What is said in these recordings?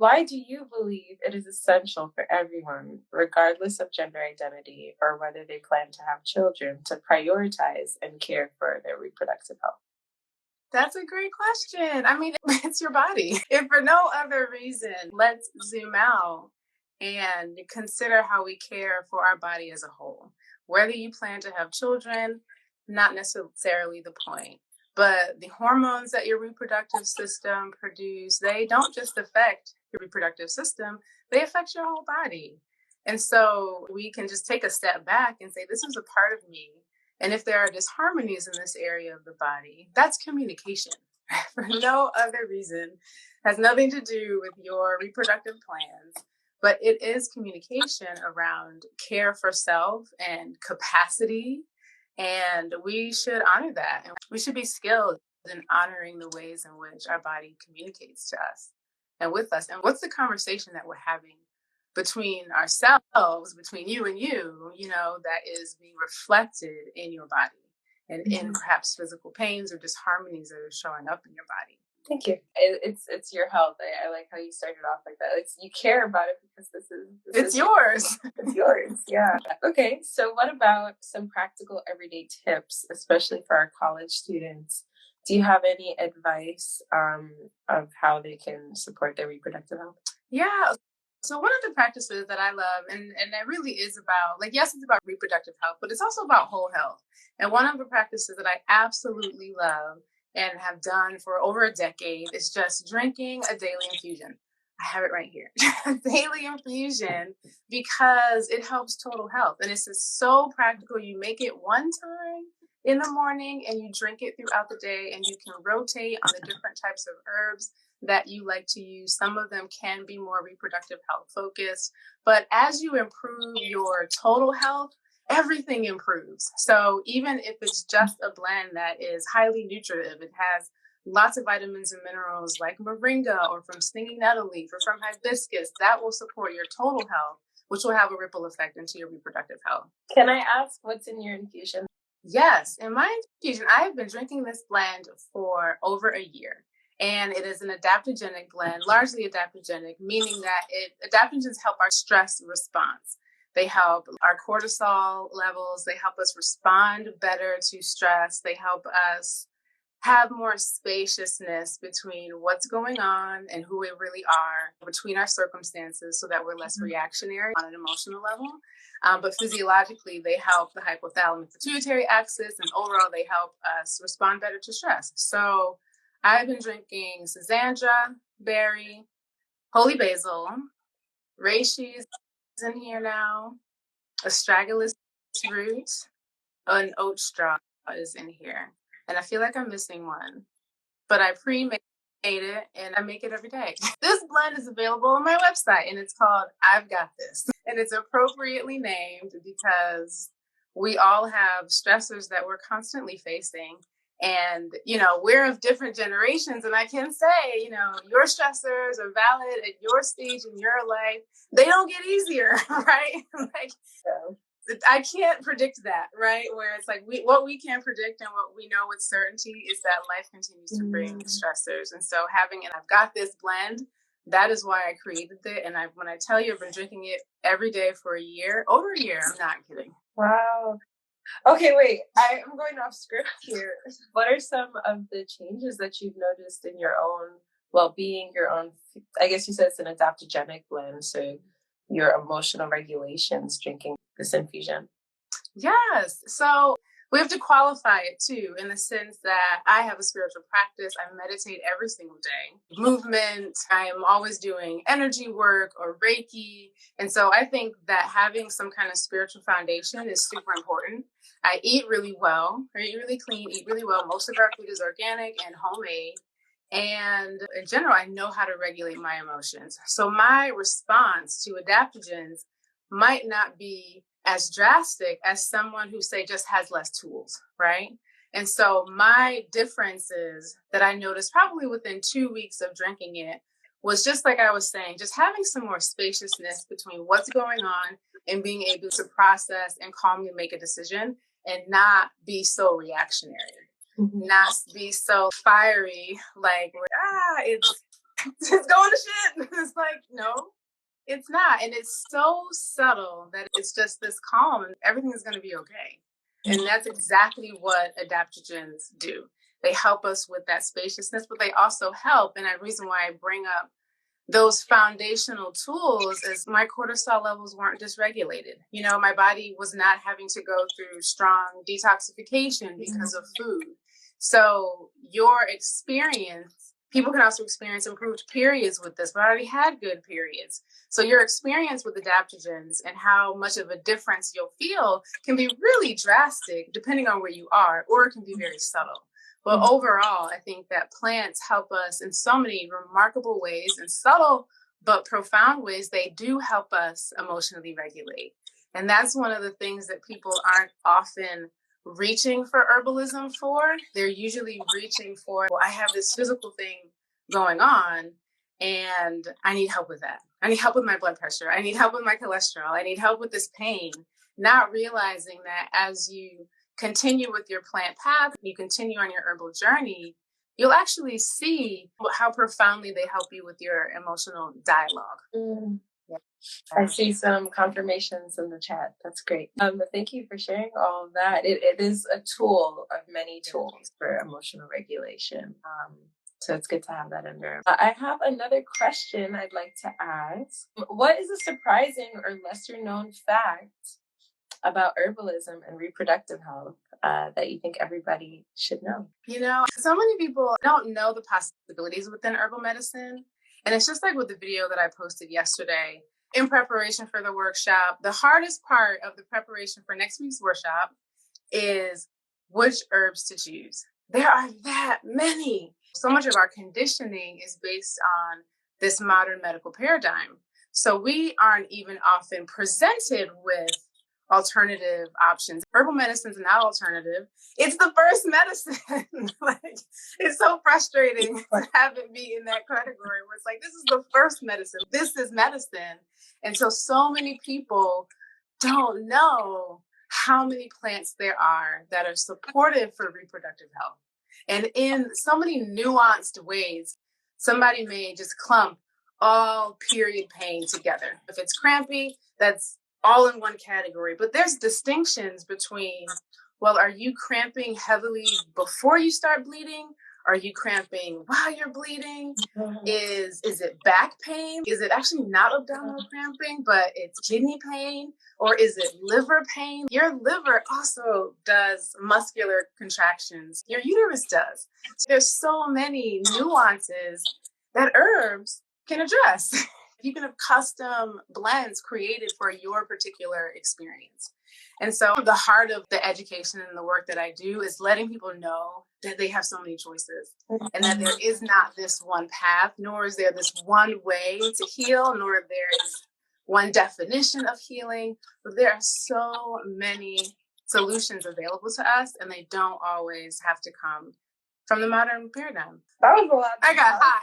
Why do you believe it is essential for everyone, regardless of gender identity or whether they plan to have children, to prioritize and care for their reproductive health? That's a great question. I mean, it's your body. If for no other reason, let's zoom out and consider how we care for our body as a whole. Whether you plan to have children, not necessarily the point. But the hormones that your reproductive system produce, they don't just affect your reproductive system, they affect your whole body. And so we can just take a step back and say, this is a part of me. And if there are disharmonies in this area of the body, that's communication for no other reason. Has nothing to do with your reproductive plans, but it is communication around care for self and capacity. And we should honor that. And we should be skilled in honoring the ways in which our body communicates to us and with us. And what's the conversation that we're having between ourselves, between you and you know, that is being reflected in your body and in perhaps physical pains or disharmonies that are showing up in your body. Thank you. It's your health. I like how you started off like that. It's, you care about it because it's yours. It's yours. Yeah. Okay. So what about some practical everyday tips, especially for our college students? Do you have any advice of how they can support their reproductive health? Yeah. So one of the practices that I love, and it really is about, like, yes, it's about reproductive health, but it's also about whole health. And one of the practices that I absolutely love and have done for over a decade is just drinking a daily infusion. I have it right here. Daily infusion, because it helps total health. And it's just so practical. You make it one time in the morning and you drink it throughout the day, and you can rotate on the different types of herbs that you like to use. Some of them can be more reproductive health focused, but as you improve your total health, everything improves. So even if it's just a blend that is highly nutritive, it has lots of vitamins and minerals like moringa or from stinging nettle leaf or from hibiscus, that will support your total health, which will have a ripple effect into your reproductive health. Can I ask what's in your infusion? Yes, in my infusion, I have been drinking this blend for over a year. And it is an adaptogenic blend, largely adaptogenic, meaning that adaptogens help our stress response. They help our cortisol levels. They help us respond better to stress. They help us have more spaciousness between what's going on and who we really are, between our circumstances, so that we're less reactionary on an emotional level. But physiologically, they help the hypothalamus pituitary axis, and overall, they help us respond better to stress. So I've been drinking Schisandra berry, holy basil, reishi is in here now, astragalus root, an oat straw is in here. And I feel like I'm missing one, but I pre-made it and I make it every day. This blend is available on my website, and it's called I've Got This. And it's appropriately named because we all have stressors that we're constantly facing. And, you know, we're of different generations. And I can say, you know, your stressors are valid at your stage in your life. They don't get easier, right? Like, I can't predict that, right? Where it's like what we can predict and what we know with certainty is that life continues to bring stressors. And so I've got this blend. That is why I created it. And when I tell you I've been drinking it every day for over a year, I'm not kidding. Wow. Okay, wait, I'm going off script here. What are some of the changes that you've noticed in your own well-being, I guess you said it's an adaptogenic blend, so your emotional regulations drinking this infusion? Yes. So we have to qualify it too, in the sense that I have a spiritual practice. I meditate every single day. Movement, I am always doing energy work or Reiki. And so I think that having some kind of spiritual foundation is super important. I eat really well, I eat really clean, eat really well. Most of our food is organic and homemade. And in general, I know how to regulate my emotions. So my response to adaptogens might not be as drastic as someone who, say, just has less tools, right? And so my differences that I noticed probably within 2 weeks of drinking it was, just like I was saying, just having some more spaciousness between what's going on and being able to process and calmly make a decision and not be so reactionary, not be so fiery, like, Just going to shit. It's like, no, it's not. And it's so subtle that it's just this calm and everything is going to be okay. And that's exactly what adaptogens do. They help us with that spaciousness, but they also help. And the reason why I bring up those foundational tools is my cortisol levels weren't dysregulated. You know, my body was not having to go through strong detoxification because of food. So your experience, people can also experience improved periods with this, but I already had good periods. So your experience with adaptogens and how much of a difference you'll feel can be really drastic depending on where you are, or it can be very subtle. But overall, I think that plants help us in so many remarkable ways, in subtle but profound ways. They do help us emotionally regulate. And that's one of the things that people aren't often reaching for herbalism for. They're usually reaching for, well, I have this physical thing going on and I need help with that. I need help with my blood pressure. I need help with my cholesterol. I need help with this pain. Not realizing that as you continue with your plant path, you continue on your herbal journey, you'll actually see how profoundly they help you with your emotional dialogue. Yeah. I see some confirmations in the chat. That's great. Thank you for sharing all of that. It is a tool of many tools for emotional regulation. So it's good to have that in there. I have another question I'd like to ask. What is a surprising or lesser known fact about herbalism and reproductive health that you think everybody should know? You know, so many people don't know the possibilities within herbal medicine. And it's just like with the video that I posted yesterday in preparation for the workshop. The hardest part of the preparation for next week's workshop is which herbs to choose. There are that many. So much of our conditioning is based on this modern medical paradigm. So we aren't even often presented with alternative options. Herbal medicine is not alternative. It's the first medicine. Like, it's so frustrating to have it be in that category where it's like, this is the first medicine. This is medicine. And so many people don't know how many plants there are that are supportive for reproductive health. And in so many nuanced ways, somebody may just clump all period pain together. If it's crampy, that's all in one category. But there's distinctions between, well, are you cramping heavily before you start bleeding? Are you cramping while you're bleeding? Is it back pain? Is it actually not abdominal cramping, but it's kidney pain? Or is it liver pain? Your liver also does muscular contractions. Your uterus does. So there's so many nuances that herbs can address. You can have custom blends created for your particular experience. And so the heart of the education and the work that I do is letting people know that they have so many choices and that there is not this one path, nor is there this one way to heal, nor there is one definition of healing. But there are so many solutions available to us, and they don't always have to come from the modern paradigm. That was a lot. I got hot.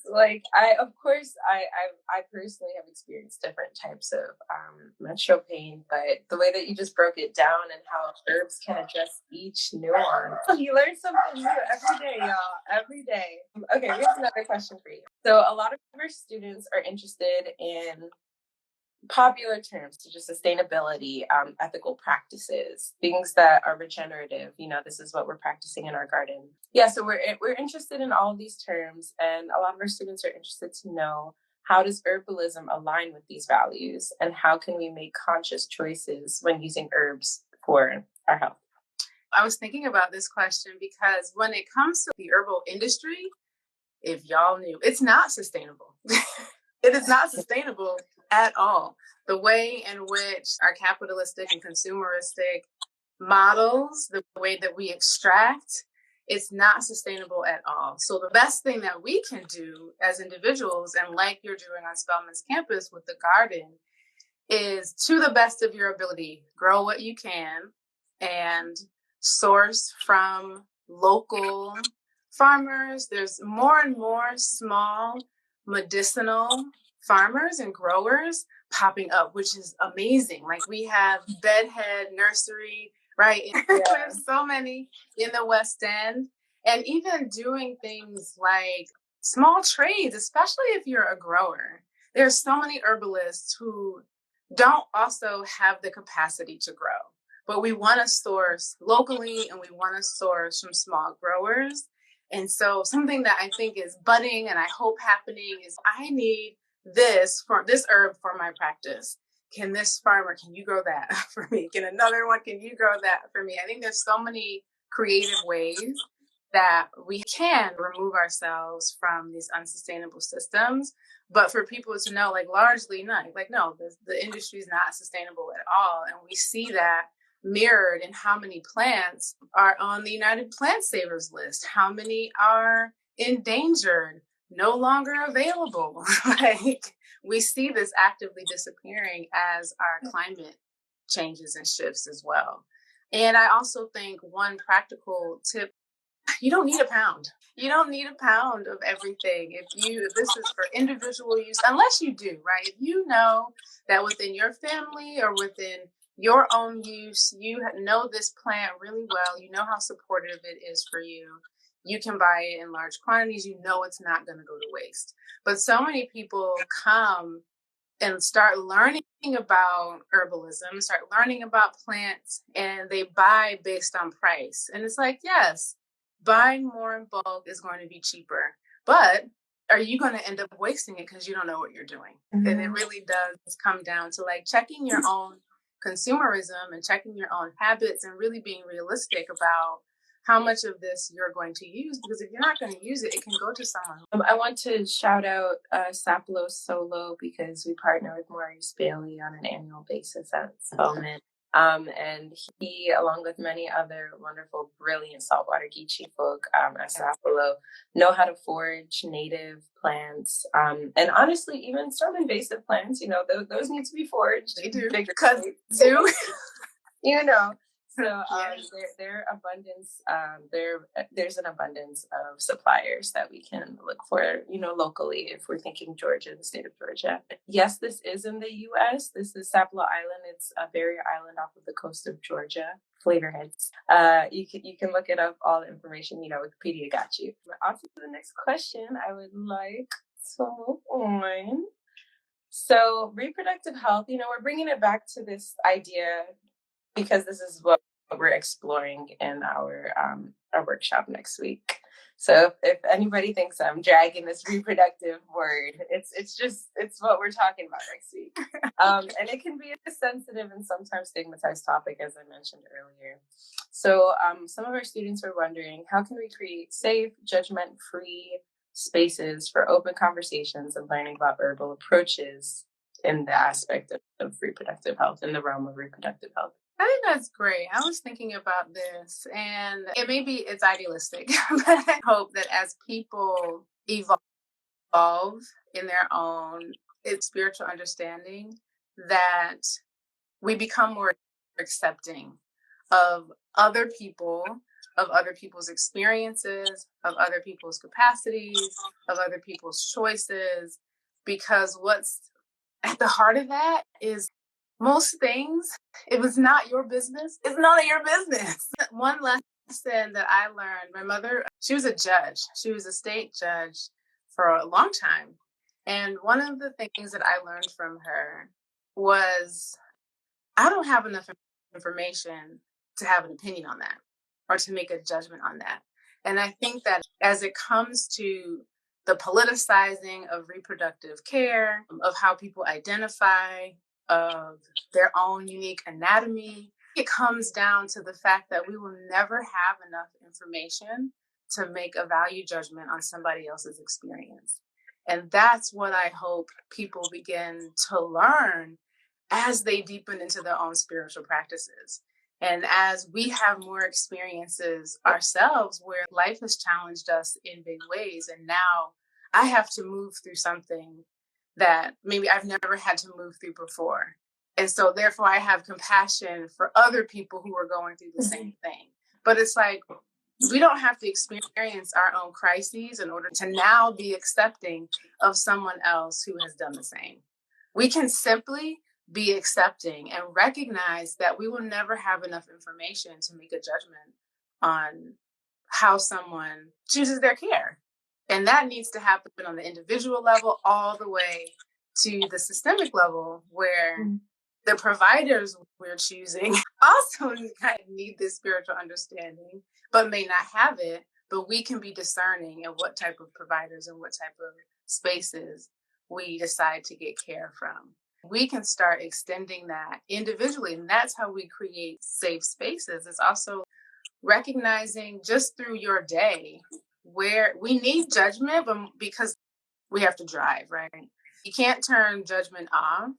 Like I personally have experienced different types of menstrual pain, but the way that you just broke it down and how herbs can address each nuance, you learn something new every day, y'all. Every day. Okay, here's another question for you. So a lot of our students are interested in popular terms such as sustainability, ethical practices, things that are regenerative. You know, this is what we're practicing in our garden. Yeah, so we're interested in all of these terms, and a lot of our students are interested to know, how does herbalism align with these values, and how can we make conscious choices when using herbs for our health? I was thinking about this question because when it comes to the herbal industry, if y'all knew, it's not sustainable. It is not sustainable at all. The way in which our capitalistic and consumeristic models, the way that we extract, it's not sustainable at all. So the best thing that we can do as individuals, and like you're doing on Spelman's campus with the garden, is to the best of your ability, grow what you can and source from local farmers. There's more and more small medicinal farmers and growers popping up, which is amazing. Like we have Bedhead Nursery, right? Yeah. There's so many in the West End. And even doing things like small trades, especially if you're a grower. There's so many herbalists who don't also have the capacity to grow, but we want to source locally and we want to source from small growers. And so something that I think is budding and I hope happening is I need this for this herb for my practice. Can this farmer, can you grow that for me? Can another one, can you grow that for me? I think there's so many creative ways that we can remove ourselves from these unsustainable systems. But for people to know, like, largely not, like, no, the industry is not sustainable at all. And we see that mirrored in how many plants are on the United Plant Savers list, how many are endangered, no longer available. Like, we see this actively disappearing as our climate changes and shifts as well. And I also think one practical tip, you don't need a pound. You don't need a pound of everything. If this is for individual use, unless you do, right? If you know that within your family or within your own use, you know this plant really well, you know how supportive it is for you, you can buy it in large quantities, you know it's not going to go to waste. But so many people come and start learning about herbalism, start learning about plants, and they buy based on price. And it's like, yes, buying more in bulk is going to be cheaper, but are you going to end up wasting it because you don't know what you're doing? Mm-hmm. And it really does come down to like checking your own consumerism and checking your own habits and really being realistic about how much of this you're going to use, because if you're not going to use it, it can go to someone. I want to shout out Saplo Solo because we partner with Maurice Bailey on an annual basis at Spelman. And he, along with many other wonderful, brilliant saltwater Geechee folk at Saplo, know how to forage native plants. And honestly, even some invasive plants, you know, those need to be foraged. They do. Because do. You know. So their abundance, there's an abundance of suppliers that we can look for, you know, locally if we're thinking Georgia, the state of Georgia. Yes, this is in the U.S. This is Sapelo Island. It's a barrier island off of the coast of Georgia, Flavor Heads. You can look it up. All the information, you know, Wikipedia got you. On to the next question. I would like to move on. So reproductive health, you know, we're bringing it back to this idea because this is what we're exploring in our workshop next week. So if anybody thinks I'm dragging this reproductive word, it's what we're talking about next week. And it can be a sensitive and sometimes stigmatized topic, as I mentioned earlier. So some of our students were wondering, how can we create safe, judgment-free spaces for open conversations and learning about herbal approaches in the aspect of reproductive health, in the realm of reproductive health? I think that's great. I was thinking about this, and it's idealistic, but I hope that as people evolve in their own spiritual understanding, that we become more accepting of other people, of other people's experiences, of other people's capacities, of other people's choices, because what's at the heart of that is most things, if it's not your business, it's none of your business. One lesson that I learned, my mother, she was a judge. She was a state judge for a long time. And one of the things that I learned from her was, I don't have enough information to have an opinion on that or to make a judgment on that. And I think that as it comes to the politicizing of reproductive care, of how people identify, of their own unique anatomy, it comes down to the fact that we will never have enough information to make a value judgment on somebody else's experience. And that's what I hope people begin to learn as they deepen into their own spiritual practices. And as we have more experiences ourselves where life has challenged us in big ways, and now I have to move through something that maybe I've never had to move through before. And so therefore I have compassion for other people who are going through the same thing. But it's like, we don't have to experience our own crises in order to now be accepting of someone else who has done the same. We can simply be accepting and recognize that we will never have enough information to make a judgment on how someone chooses their care. And that needs to happen on the individual level all the way to the systemic level, where the providers we're choosing also kind of need this spiritual understanding, but may not have it. But we can be discerning in what type of providers and what type of spaces we decide to get care from. We can start extending that individually. And that's how we create safe spaces. It's also recognizing just through your day where we need judgment, but because we have to drive, right? You can't turn judgment off,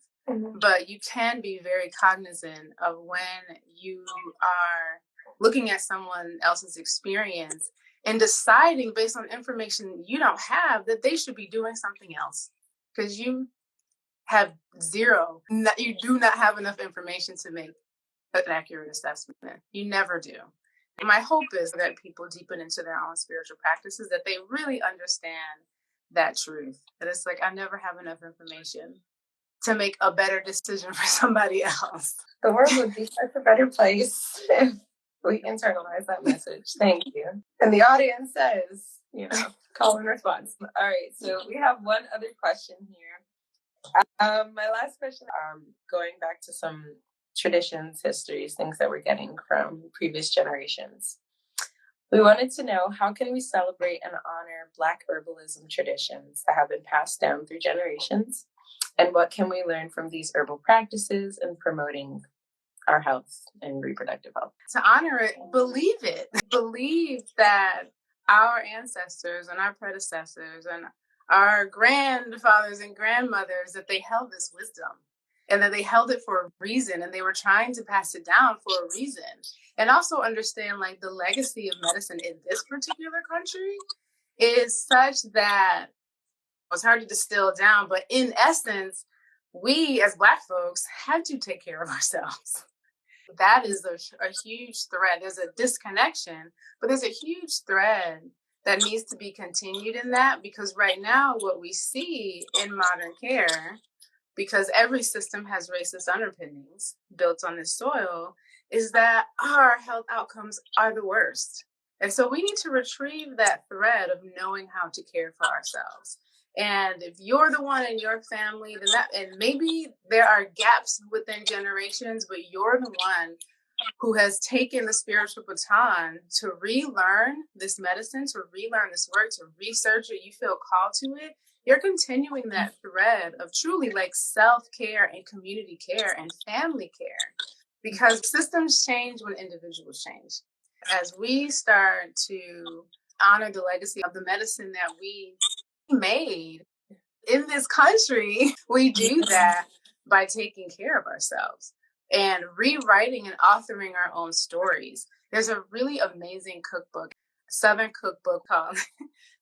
but you can be very cognizant of when you are looking at someone else's experience and deciding based on information you don't have that they should be doing something else because you have zero. You do not have enough information to make an accurate assessment. You never do. My hope is that people deepen into their own spiritual practices, that they really understand that truth. That it's like, I never have enough information to make a better decision for somebody else. The world would be such a better place if we internalize that message. Thank you. And the audience says, call and response. All right, so we have one other question here. My last question, going back to some traditions, histories, things that we're getting from previous generations. We wanted to know, how can we celebrate and honor Black herbalism traditions that have been passed down through generations? And what can we learn from these herbal practices in promoting our health and reproductive health? To honor it, believe it. Believe that our ancestors and our predecessors and our grandfathers and grandmothers, that they held this wisdom and that they held it for a reason, and they were trying to pass it down for a reason. And also understand, like, the legacy of medicine in this particular country is such that it's hard to distill down, but in essence, we as Black folks had to take care of ourselves. That is a huge thread. There's a disconnection, but there's a huge thread that needs to be continued in that, because right now what we see in modern care, because every system has racist underpinnings built on this soil, is that our health outcomes are the worst. And so we need to retrieve that thread of knowing how to care for ourselves. And if you're the one in your family, then and maybe there are gaps within generations, but you're the one who has taken the spiritual baton to relearn this medicine, to relearn this work, to research it, you feel called to it, you're continuing that thread of truly like self-care and community care and family care, because systems change when individuals change. As we start to honor the legacy of the medicine that we made in this country, we do that by taking care of ourselves and rewriting and authoring our own stories. There's a really amazing cookbook, Southern cookbook called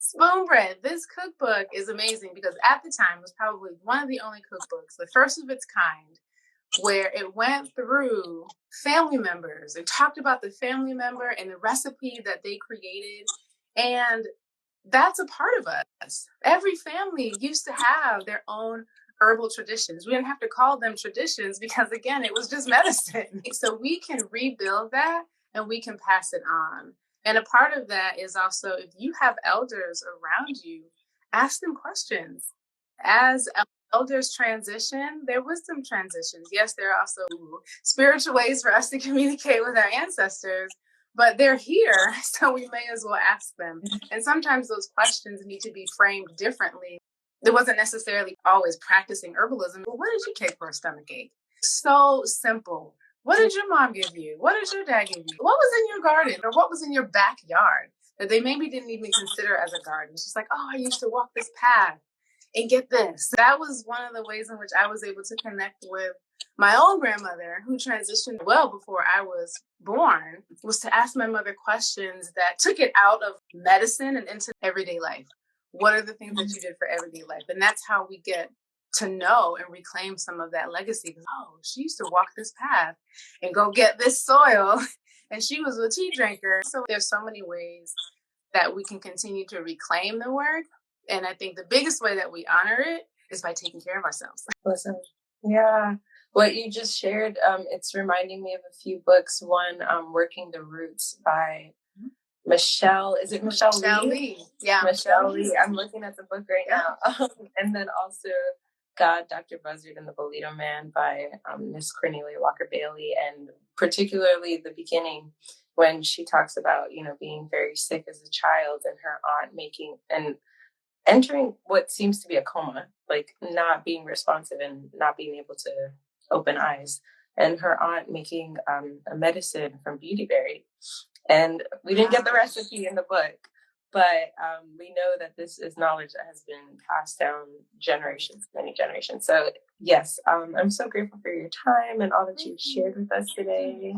Spoon Bread. This cookbook is amazing because at the time it was probably one of the only cookbooks, the first of its kind, where it went through family members and talked about the family member and the recipe that they created. And that's a part of us. Every family used to have their own herbal traditions. We didn't have to call them traditions because, again, it was just medicine. So we can rebuild that and we can pass it on. And a part of that is also, if you have elders around you, ask them questions. As elders transition, their wisdom transitions. Yes, there are also spiritual ways for us to communicate with our ancestors, but they're here, so we may as well ask them. And sometimes those questions need to be framed differently. It wasn't necessarily always practicing herbalism. Well, what did you take for a stomach ache? So simple. What did your mom give you? What did your dad give you? What was in your garden, or what was in your backyard that they maybe didn't even consider as a garden? It's just like, oh, I used to walk this path and get this. That was one of the ways in which I was able to connect with my own grandmother, who transitioned well before I was born, was to ask my mother questions that took it out of medicine and into everyday life. What are the things that you did for everyday life? And that's how we get to know and reclaim some of that legacy. Oh, she used to walk this path and go get this soil, and she was a tea drinker. So there's so many ways that we can continue to reclaim the work. And I think the biggest way that we honor it is by taking care of ourselves. Listen, yeah. What you just shared, it's reminding me of a few books. One, Working the Roots by Michelle, is it Michelle Michelle Lee? Lee. Yeah, Michelle Lee. I'm looking at the book right now. And then also God, Dr. Buzzard and the Bolito Man by Miss Cornelia Walker Bailey. And particularly the beginning when she talks about, being very sick as a child and her aunt making and entering what seems to be a coma, like not being responsive and not being able to open eyes. And her aunt making a medicine from beautyberry. And we didn't get the recipe in the book, but we know that this is knowledge that has been passed down generations, many generations. So yes, I'm so grateful for your time and all that you've shared with us today.